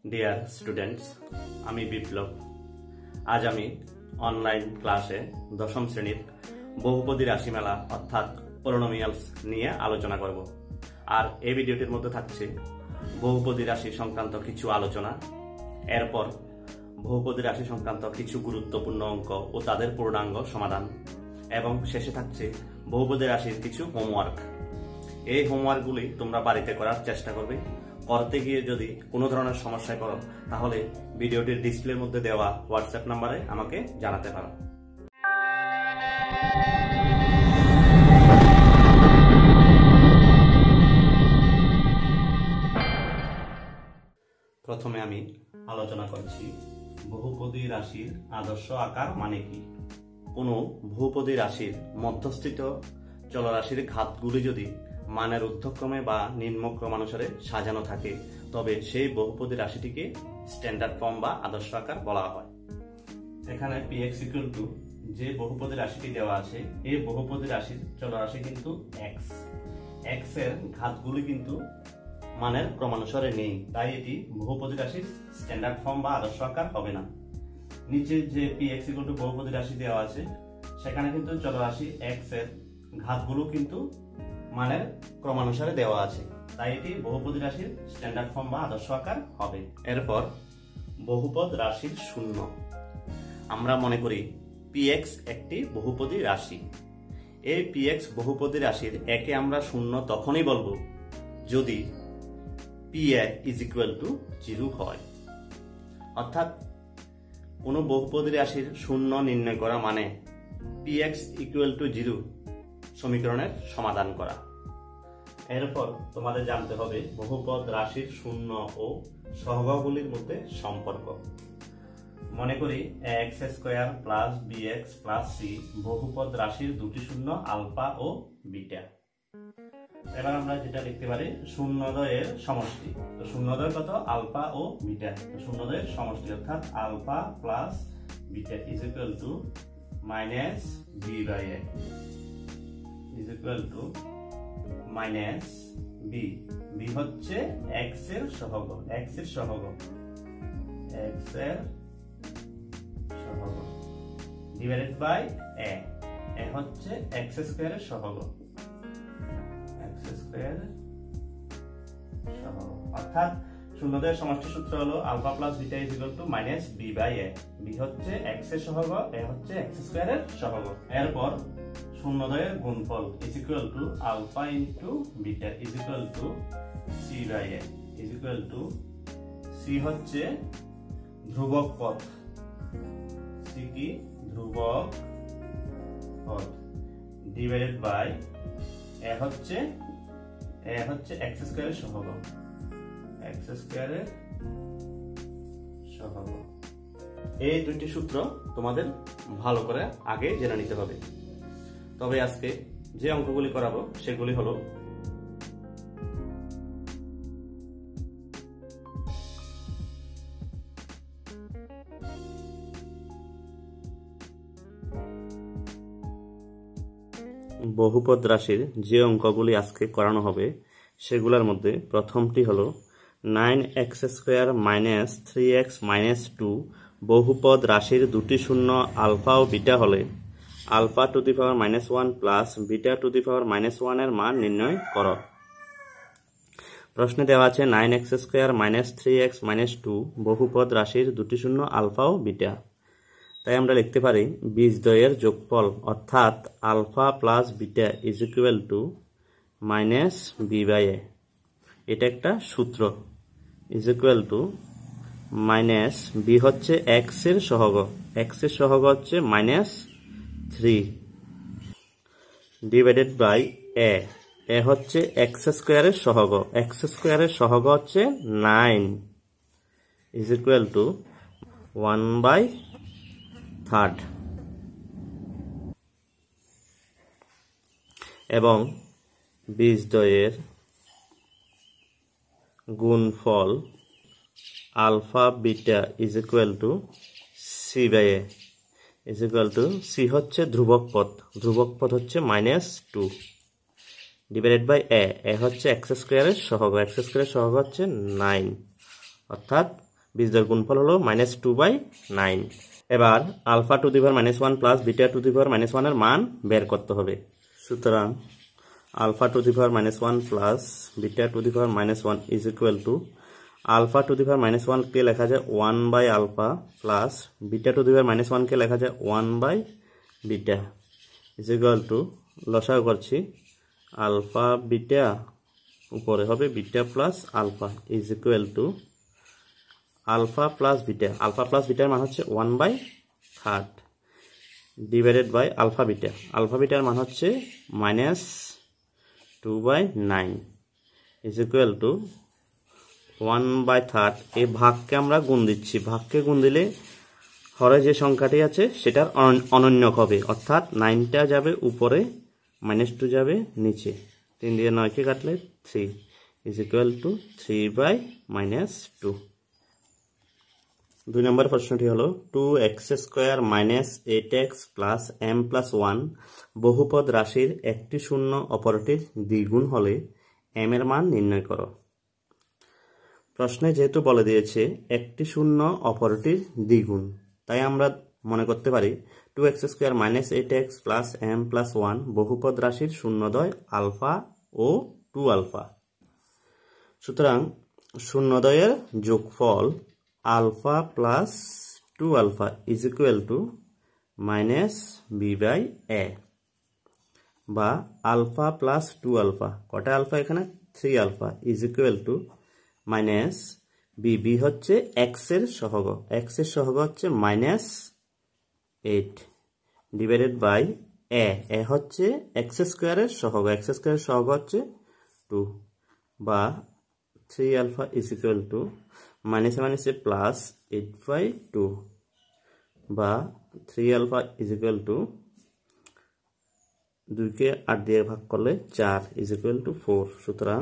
Dear students, আমি বিপ্লব। আজ আমি অনলাইন ক্লাসে দশম শ্রেণীর বহুপদী রাশিমালা অর্থাৎ পলিনোমিয়ালস নিয়ে আলোচনা করব। আর এই ভিডিওটির মধ্যে থাকছে বহুপদী রাশি সংক্রান্ত কিছু আলোচনা, এরপর বহুপদী রাশি সংক্রান্ত কিছু গুরুত্বপূর্ণ অঙ্ক ও তাদের পূর্ণাঙ্গ সমাধান, এবং শেষে থাকছে বহুপদী রাশির কিছু হোমওয়ার্ক। এই হোমওয়ার্কগুলি তোমরা বাড়িতে করার চেষ্টা করবে। করতে গিয়ে যদি কোনো ধরনের সমস্যায় পড়ো তাহলে ভিডিওটির ডিসপ্লের মধ্যে দেওয়া হোয়াটসঅ্যাপ নাম্বারে আমাকে জানাতে পারো। প্রথমে আমি আলোচনা করছি বহুপদী রাশির আদর্শ আকার মানে কি। কোনো বহুপদী রাশির মধ্যস্থিত চলরাশির ঘাতগুলি যদি মানের ঊর্ধ্বক্রমে বা নিম্নক্রমানুসারে সাজানো থাকে তবে সেই বহুপদী রাশিটিকে স্ট্যান্ডার্ড ফর্ম বা আদর্শ আকার বলা হয়। এখানে px = যে বহুপদী রাশিটি দেওয়া আছে, এই বহুপদী রাশির চলরাশি কিন্তু x এর ঘাতগুলি কিন্তু মানের ক্রমানুসারে নেই, তাই এটি বহুপদী রাশির স্ট্যান্ডার্ড ফর্ম বা আদর্শ আকার হবে না। নিচে যে px = বহুপদী রাশি দেওয়া আছে সেখানে কিন্তু চলরাশি x এর ঘাতগুলো কিন্তু মানের ক্রমানুসারে দেওয়া আছে, তাই এটি বহুপদী রাশির স্ট্যান্ডার্ড ফর্ম বা আদর্শ আকার হবে। এরপর বহুপদ রাশির শূন্য। আমরা মনে করি px একটি বহুপদী রাশি। এই px বহুপদী রাশির একে আমরা শূন্য তখনই বলবো যদি pa = 0 হয়, অর্থাৎ কোনো বহুপদী রাশির শূন্য নির্ণয় করা মানে px = 0 সমীকরণের সমাধান করা। এরপর তোমাদের জানতে হবে বহুপদ রাশির শূন্য ও সহগগুলির মধ্যে সম্পর্ক। মনে করি ax² + bx + c বহুপদ রাশির দুটি শূন্য আলফা ও বিটা। এবার আমরা যেটা লিখতে পারি শূন্যদ্বয়ের সমষ্টি। তো শূন্যদ্বয় কত? আলফা ও বিটা। শূন্যদ্বয়ের সমষ্টি অর্থাৎ alpha plus beta = -b/a -b। b হচ্ছে x এর সহগ, ডিভাইডেড বাই a হচ্ছে x² এর সহগ, অর্থাৎ শূন্যদ্বয়ের সমষ্টি সূত্র হলো alpha plus beta = -b/a। b হচ্ছে x এর সহগ, a হচ্ছে x² এর সহগ। এরপর শূন্যদ্বয়ের গুণফল আলফা * বিটা c/a c হচ্ছে ধ্রুবক পদ, c কি? ধ্রুবক পদ, ডিভাইডেড বাই a হচ্ছে x² এর সহগ, এই দুটি সূত্র তোমাদের ভালো করে আগে জেনে নিতে হবে। তবে আজকে যে অঙ্কগুলি করাবো সেগুলি হলো বহুপদ রাশির যে অঙ্কগুলি আজকে করানো হবে সেগুলোর মধ্যে প্রথমটি হলো 9x² - 3x - 2 বহুপদ রাশির দুটি শূন্য আলফা ও বিটা হলে alpha to the power -1 plus beta to the power -1 এর মান নির্ণয় করো। প্রশ্নে দেওয়া আছে 9x² - 3x - 2 বহুপদ রাশির দুটি শূন্য আলফা ও বিটা। তাই আমরা লিখতে পারি বীজদ্বয়ের যোগফল অর্থাৎ আলফা প্লাস বিটা = -b/a। এটা একটা সূত্র b হচ্ছে x এর সহগ, হচ্ছে -3 ডিভাইডেড বাই a হচ্ছে x² এর সহগ, এর সহগ হচ্ছে 9 1/3 এবং বীজদ্বয়ের গুণফল আলফা বিটা c/a c হচ্ছে ধ্রুবক পদ হচ্ছে -2 ডিভাইডেড বাই a হচ্ছে x² এর সহগ, এর সহগ হচ্ছে 9, অর্থাৎ বীজদ্বয়ের গুণফল হলো -2/9। এবার alpha to the power -1 plus beta to the power -1 এর মান বের করতে হবে। সুতরাং alpha to the power -1 plus beta to the power -1 is equal to alpha to the power -1 কে লেখা যায় 1/আলফা plus beta to the power -1 কে লেখা যায় 1/বিটা ইজ ইকুয়াল টু লসাগু করছি আলফা বিটা উপরে হবে beta plus alpha is equal to alpha plus বিটার মান হচ্ছে 1/3 ডিভাইডেড বাই আলফা বিটার মান হচ্ছে -2/9 ইজ ইকুয়াল টু 1/3। এই ভাগকে আমরা গুণ দিচ্ছি, ভাগকে গুণ দিলে হরে যে সংখ্যাটি আছে সেটার অনন্যক হবে, অর্থাৎ 9টা যাবে উপরে, -2 যাবে নিচে, 3 দিয়ে 9কে কাটলে 3 ইজ ইকুয়াল টু 3/-2। 2 নম্বর প্রশ্নটি হলো 2x² - 8x + m+1 বহুপদ রাশির একটি শূন্য অপরটির দ্বিগুণ হলে m এর মান নির্ণয় করো। প্রশ্নে যেহেতু বলে দিয়েছে একটি শূন্য অপরটির দ্বিগুণ, তাই আমরা মনে করতে পারি 2x² - 8x + m+1 বহুপদ রাশির শূন্যদ্বয় আলফা ও 2 আলফা। সুতরাং শূন্যদ্বয়ের যোগফল alpha plus 2 alpha is equal to -b/a, বা আলফা প্লাস 2 আলফা, কটা আলফা এখানে 3 alpha is equal to -b হচ্ছে x এর সহগ, হচ্ছে -8 ডিভাইডেড বাই a হচ্ছে x² এর সহগ, হচ্ছে 2, বা 3 আলফা ইজ ইকুয়াল টু -8/2, বা 3 আলফা ইজ ইকুয়াল টু 2 কে 8 দিয়ে ভাগ করলে 4 ইজ ইকুয়াল টু 4। সুতরাং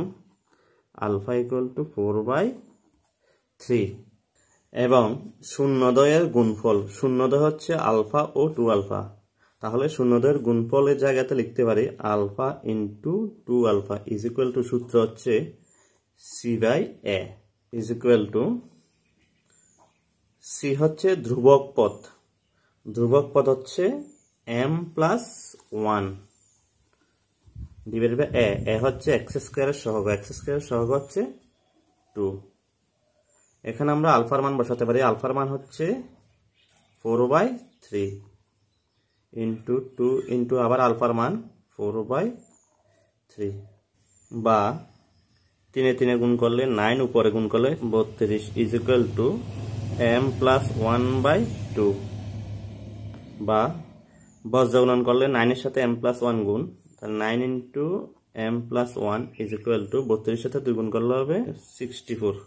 আলফা ইকুয়াল টু 4/3। এবং শূন্যদ্বয়ের গুণফল, শূন্যদ্বয় হচ্ছে আলফা ও 2 আলফা, তাহলে শূন্যদ্বয়ের গুণফলের জায়গাতে লিখতে পারি alpha into 2 alpha is equal to, সূত্র হচ্ছে c/a is equal two, c হচ্ছে ধ্রুবক পদ হচ্ছে m+1 ডিভাইডেড বাই a হচ্ছে x² এর সহগ, হচ্ছে 2। এখানে আমরা আলফার মান বসাতে পারি, আলফার মান হচ্ছে 4/3 ইন্টু 2 ইন্টু আবার আলফার মান 4/3, বা 3 গুণ করলে 9, উপরে গুণ করলে 32 ইজ ইকুয়াল টু m+1/2, বা বজ্রগুণন করলে 9 এর সাথে m+1 গুণ, তাহলে 9 into m+1 is equal two 32 সাথে 2 গুণ করলে হবে 64,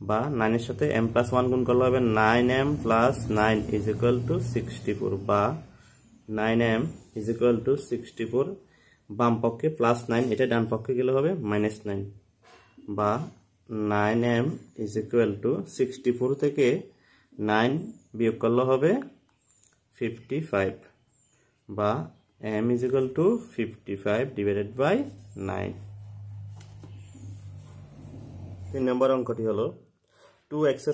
বা 9 এর সাথে m+1 গুণ করলে হবে 9m+9 ইজ ইকুয়াল টু 64, বা 9m ইজ ইকুয়াল টু 64, বাম পক্ষে +9, এটা ডান পক্ষে গেলে হবে -9, বা 9m ইজ ইকুয়াল টু 64 থেকে 9 বিয়োগ করলে হবে 55, বা m is equal to 55 divided by 9। 3 নম্বর অঙ্কটি হলো 2x²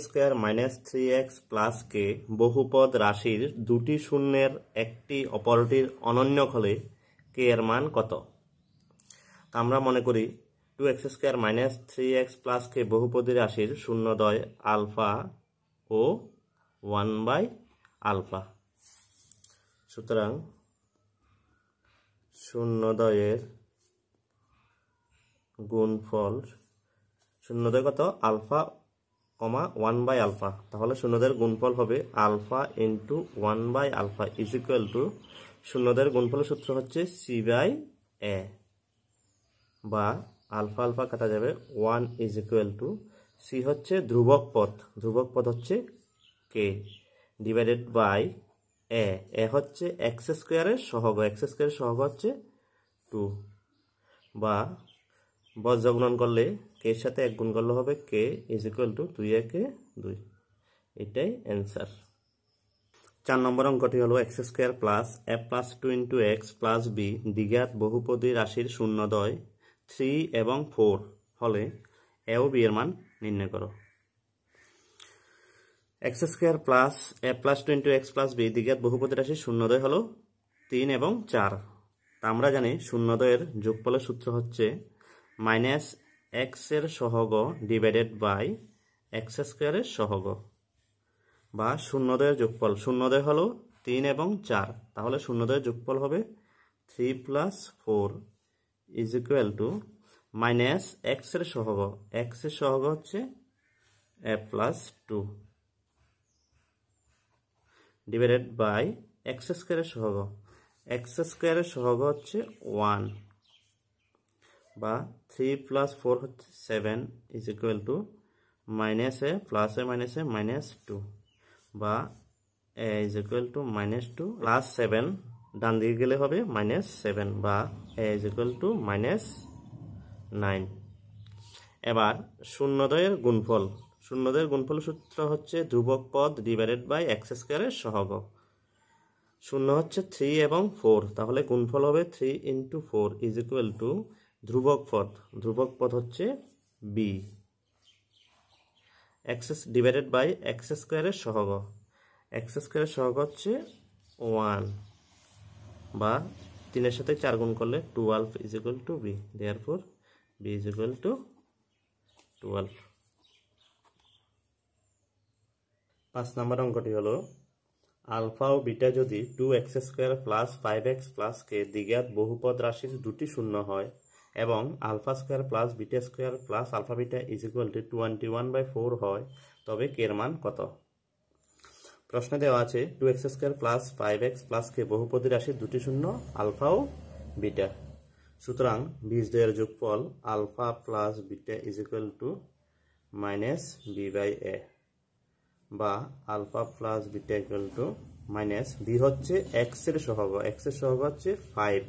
- 3x + k বহুপদ রাশির দুটি শূন্যের একটি অপরটির অনন্যক হলে k এর মান কত? আমরা মনে করি 2x² - 3x + k বহুপদী রাশির শূন্যদ্বয় আলফা ও 1/আলফা। সুতরাং শূন্যদ্বয়ের গুণফল, শূন্যদ্বয় কত? আলফা, 1/আলফা, তাহলে শূন্যদ্বয়ের গুণফল হবে আলফা ইন্টু 1/আলফা ইজ ইকুয়াল টু, শূন্যদ্বয়ের গুণফলের সূত্র হচ্ছে c/a, বা আলফা আলফা কাটা যাবে 1 ইজ ইকুয়াল টু, c হচ্ছে ধ্রুবক পদ হচ্ছে k ডিভাইডেড বাই a হচ্ছে x² এর সহগ, হচ্ছে 2, বা বজ্রগুণন করলে k এর সাথে 1 গুণ করলে হবে k ইজ ইকুয়াল টু 2 একে 2, এটাই অ্যান্সার। 4 নম্বর অঙ্কটি হলো x² plus a plus 2 into x plus b দ্বিঘাত বহুপদী রাশির শূন্যদ্বয় 3 এবং 4 হলে a ও b এর মান নির্ণয় করো। X square plus a plus 2 into x plus b দ্বিঘাত বহুপদী রাশি শূন্যদ্বয় হলো 3 এবং 4। তা আমরা জানি শূন্যদ্বয়ের যোগফলের সূত্র হচ্ছে মাইনাস এক্স এর সহগ ডিভাইডেড বাই এক্স স্কোয়ারের সহগ, বা শূন্যদ্বয়ের যোগফল। শূন্যদ্বয় হলো 3 এবং 4, তাহলে শূন্যদ্বয়ের যোগফল হবে 3 plus 4 is equal to minus x এর সহগ, এক্স এর সহগ হচ্ছে a plus 2 divided by x স্কোয়ারের সহগ, এক্স স্কোয়ারের সহগ হচ্ছে 1, বা 3 প্লাস 4 হচ্ছে 7 is equal to minus a plus a minus 2, বা a is equal to minus 2 plus 7 ডান দিকে গেলে হবে মাইনাস 7, বা a is equal to minus 9। এবার শূন্যদ্বয়ের গুণফল, শূন্যদ্বয়ের গুণফল সূত্র হচ্ছে ধ্রুবক পদ ডিভাইডেড বাই এক্স স্কোয়ারের সহগ। শূন্য হচ্ছে 3 এবং 4, তাহলে গুণফল হবে 3 ইন্টু 4 ইজ ইকুয়াল টু ধ্রুবক পদ, ধ্রুবক পদ হচ্ছে b x divided by x স্কোয়ারের সহগ, এক্স স্কোয়ারের সহগ হচ্ছে 1, বা 3 এর সাথে 4 গুণ করলে 12 is equal to b, therefore b is equal to 12। 5 নম্বর অঙ্কটি হলো আলফা ও বিটা যদি 2x square plus 5x plus কে দ্বিঘাত বহুপদ রাশির দুটি শূন্য হয় এবং alpha square plus beta square plus alpha beta is equal to 21/4 হয়, তবে কে এর মান কত? প্রশ্নে দেওয়া আছে 2x square plus 5x plus কে বহুপদী রাশির দুটি শূন্য আলফা ও বিটা। সুতরাং বীজদ্বয়ের যোগফল alpha plus beta is equal to minus b by a, বা alpha plus beta equal to minus b হচ্ছে এক্স এর সহগ, এক্স এর সহগ হচ্ছে 5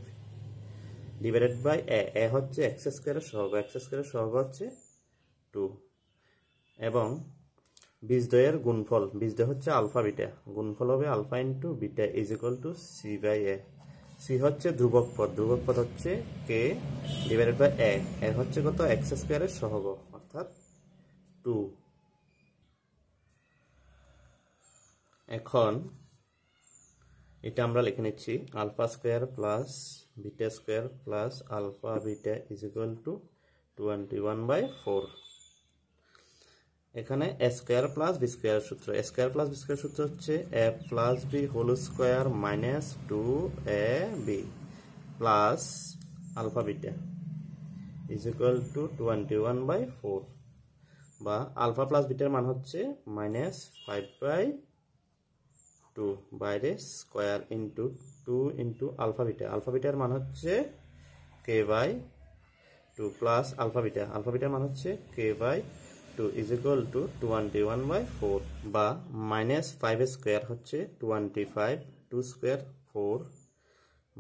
ডিভাইডেড বাই এ হচ্ছে এক্স স্কোয়ারের সহগ, এক্স স্কোয়ারের সহগ হচ্ছে 2, এবং বীজদ্বয়ের গুণফল, বীজদ্বয় হচ্ছে আলফা বিটা, গুণফল হবে alpha into beta is equal to c by a. C হচ্ছে ধ্রুবক পদ, ধ্রুবক পদ হচ্ছে কে ডিভাইডেড বাই এ হচ্ছে কত এক্স স্কোয়ারের সহগ অর্থাৎ 2। এখন এটা আমরা লিখে নিচ্ছি alpha square plus beta square plus alpha beta is equal to 21/4। এখানে a square plus b square সূত্র, a square plus b square সূত্র হচ্ছে a plus b whole square minus 2ab plus alpha beta is equal to 21/4, বা alpha plus বিটার মান হচ্ছে minus 5/2 বাইরে square into 2 into alpha beta, alpha বিটার মান হচ্ছে k by 2 plus alpha beta, alpha বিটার মান হচ্ছে k by 2 is equal to 21/4, বা মাইনাস 5 স্কোয়ার হচ্ছে 25, 2 square 4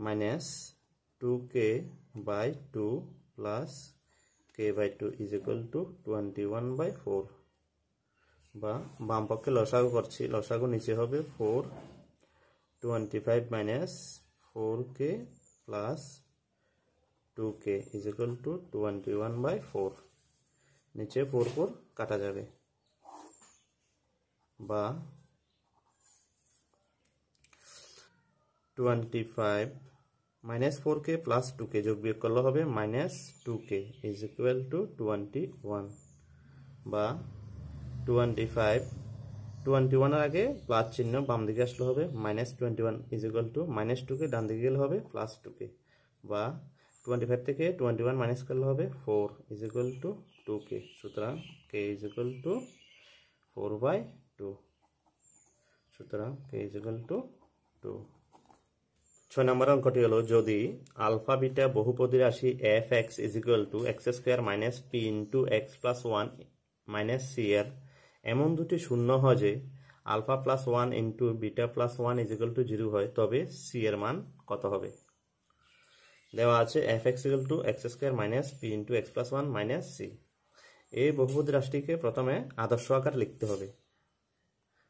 minus 2k by 2 plus k by 2 is equal to 21/4, বা বাম পক্ষে লসাগু করছি, লসাগু নিচে হবে 4, 25 minus 4k plus 2k is equal to 21/4, নিচে 4 কাটা যাবে, বা 25 মাইনাস 4k প্লাস 2k যোগ বিয়োগ করলে হবে minus 2k is equal two 21, বা 21 এর আগে প্লাস চিহ্ন বাম দিকে আসলে হবে minus 21 is equal to minus 2k, ডান দিকে গেলে হবে প্লাস 2k, বা 25 থেকে 21 মাইনাস করলে হবে 4 ইজ ইকুয়াল টু 2k। সুতরাং k ইজ ইকুয়াল টু 4/2, সুতরাং k ইজ ইকুয়াল টু 2। 6 নম্বর অঙ্কটি হলো যদি আলফা বিটা বহুপদী রাশি f(x) is equal to x square minus p into x plus 1 minus c এর এমন দুটি শূন্য হয় যে alpha plus 1 into beta plus 1 is equal to 0 হয়, তবে c এর মান কত হবে? দেওয়া আছে f(x) equal to x square minus p into x plus 1 minus c। এই বহুপদী রাশিটিকে প্রথমে আদর্শ আকার লিখতে হবে,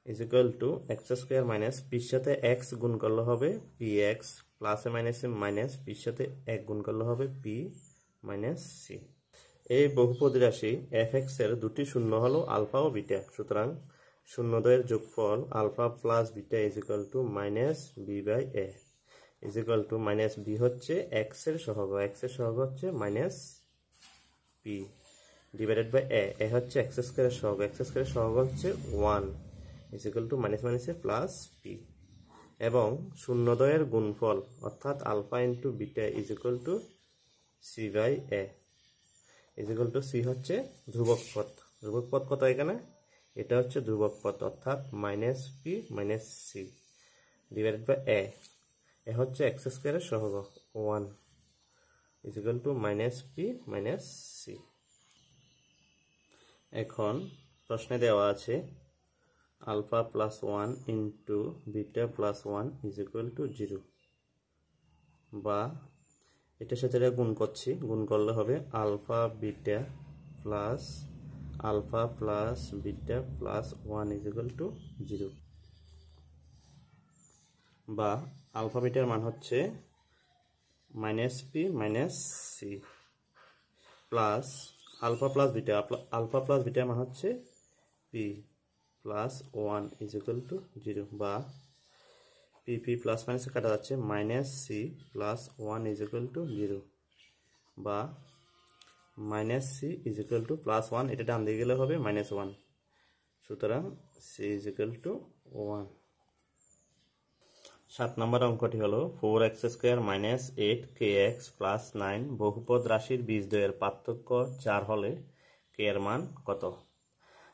is equal to x square minus p সাথে x গুণ করলে হবে px প্লাস মাইনাসে মাইনাস p সাথে 1 গুণ করলে হবে p মাইনাস c। এই বহুপদী রাশি f(x) এর দুটি শূন্য হলো আলফা ও বিটা, সুতরাং শূন্যদ্বয়ের যোগফল alpha plus beta is equal to minus b by a is equal to minus b হচ্ছে এক্স এর সহগ হচ্ছে minus p divided by a হচ্ছে এক্স স্কয়ারের সহগ হচ্ছে 1 ইজ ইকুয়াল টু মাইনাস মাইনাসে প্লাস পি এবং শূন্যদ্বয়ের গুণফল অর্থাৎ alpha into beta is equal to c by a is equal to c হচ্ছে ধ্রুবক পদ কত এখানে এটা হচ্ছে ধ্রুবক পদ অর্থাৎ minus p minus c divided by a হচ্ছে এক্স স্কয়ারের সহগ 1 is equal to minus p minus c. এখন প্রশ্নে দেওয়া আছে alpha plus 1 into beta plus 1 is equal to 0 বা এটার সাথে গুণ করছি, গুণ করলে হবে alpha plus beta plus 1 is equal to 0 বা আলফা বিটার মান হচ্ছে minus p minus c plus alpha plus বিটার মান হচ্ছে P plus 1 is equal to 0 বা পি প্লাস মাইনাসে কাটা যাচ্ছে minus c plus 1 is equal to 0 বা minus c is equal to plus 1 এটা ডান দিকে গেলে হবে মাইনাস 1 সুতরাং সি ইজ ইকুয়াল টু 1। 7 নম্বর অঙ্কটি হলো 4x square minus 8kx plus 9 বহুপদ রাশির বীজদ্বয়ের পার্থক্য 4 হলে k এর মান কত?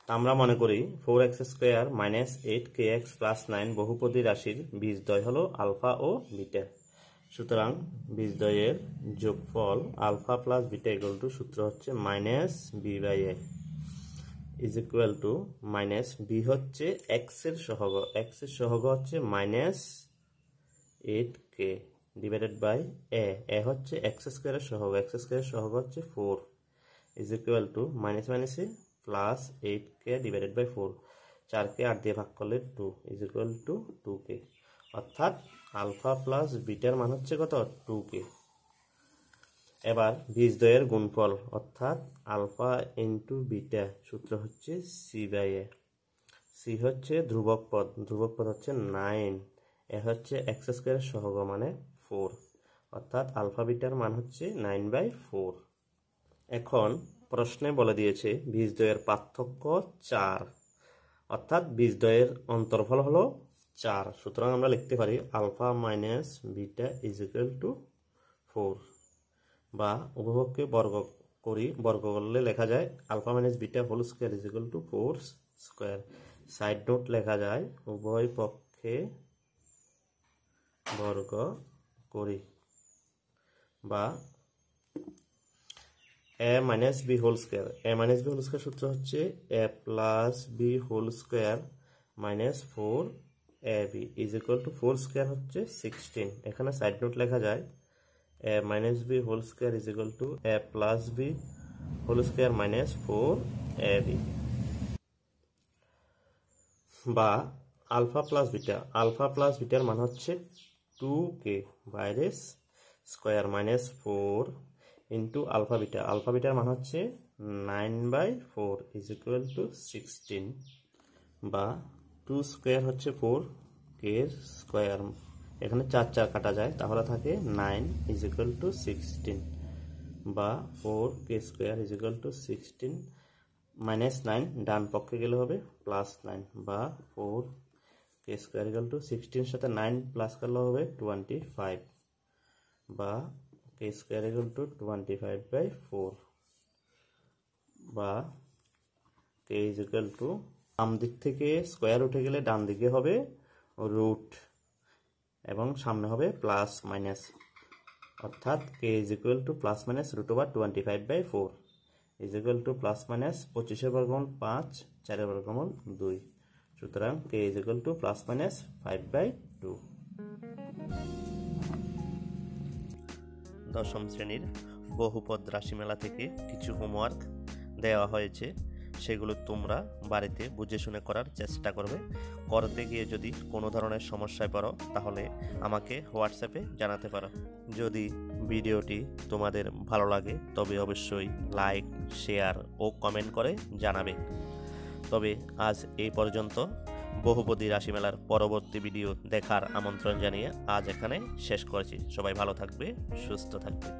আমরা মনে করি 4x square minus 8kx plus 9 বহুপদী রাশির বীজদ্বয় হলো আলফা ও বিটা। সুতরাং বীজদ্বয়ের যোগফল alpha plus beta equal to সূত্র হচ্ছে minus b by a is equal to minus b হচ্ছে এক্স এর সহগ হচ্ছে minus 8k divided by a হচ্ছে এক্স স্কয়ারের সহগ হচ্ছে 4 ইজ ইকুয়াল টু মাইনাস মাইনাসে প্লাস 8k ডিভাইডেড বাই 4 4কে 8 দিয়ে ভাগ করলে 2 ইজ ইকুয়াল টু 2k অর্থাৎ আলফা প্লাস বিটার মান হচ্ছে কত 2k। এবার বীজদ্বয়ের গুণফল অর্থাৎ আলফা ইন্টু বিটা সূত্র হচ্ছে সি বাই এ সি হচ্ছে ধ্রুবক পদ হচ্ছে 9 এ হচ্ছে এক্স স্কয়ারের সহগ মানে 4 অর্থাৎ আলফা বিটার মান হচ্ছে 9/4। এখন প্রশ্নে বলে দিয়েছে বীজদ্বয়ের পার্থক্য 4 অর্থাৎ বীজদ্বয়ের অন্তর্ফল হলো 4 সুতরাং আমরা লিখতে পারি alpha minus beta is equal to 4 বা উভয়পক্ষকে বর্গ করলে লেখা যায় alpha minus beta whole square is equal to 4 square. Side note লেখা যায় উভয় পক্ষে বর্গ করি বা a minus b whole square সূত্র হচ্ছে a plus b whole square minus 4ab is equal to 4 square হচ্ছে 16। এখানে সাইড নোট লেখা যায় a minus b whole square is equal two a plus b whole square minus 4ab বা alpha plus বিটার মান হচ্ছে 2k বাইরে square minus 4 into alpha বিটার মান হচ্ছে 9/4 ইজ ইকুয়াল টু 16 বা 2 স্কয়ার হচ্ছে 4 কে স্কয়ার এখানে 4 কাটা যায় তাহলে থাকে 9 ইজ ইকুয়াল টু 16 বা 4 k square is equal to 16 minus 9 ডান পক্ষে গেলে হবে প্লাস 9 বা 4 কে স্কয়ার ইকুয়াল টু 16 সাথে 9 প্লাস করলে হবে 25 বা k স্কয়ার ইকুয়াল টু 25/4 বা k ইজ ইকুয়াল টু বাম দিক থেকে স্কয়ার উঠে গেলে ডান দিকে হবে রুট এবং সামনে হবে প্লাস মাইনাস অর্থাৎ k is equal to plus minus root over 25/4 is equal to plus minus 25 এর বর্গমূল 5 4 এর বর্গমূল 2 সুতরাং k is equal to plus minus 5/2। দশম শ্রেণীর বহুপদ রাশিমেলা থেকে কিছু হোমওয়ার্ক দেওয়া হয়েছে, সেগুলো তোমরা বাড়িতে বুঝে শুনে করার চেষ্টা করবে। করতে গিয়ে যদি কোনো ধরনের সমস্যায় পড়ো তাহলে আমাকে হোয়াটসঅ্যাপে জানাতে পারো। যদি ভিডিওটি তোমাদের ভালো লাগে তবে অবশ্যই লাইক, শেয়ার ও কমেন্ট করে জানাবে। তবে আজ এই পর্যন্ত। বহুপদী রাশিমেলার পরবর্তী ভিডিও দেখার আমন্ত্রণ জানিয়ে আজ এখানে শেষ করছি। সবাই ভালো থাকবে, সুস্থ থাকবে।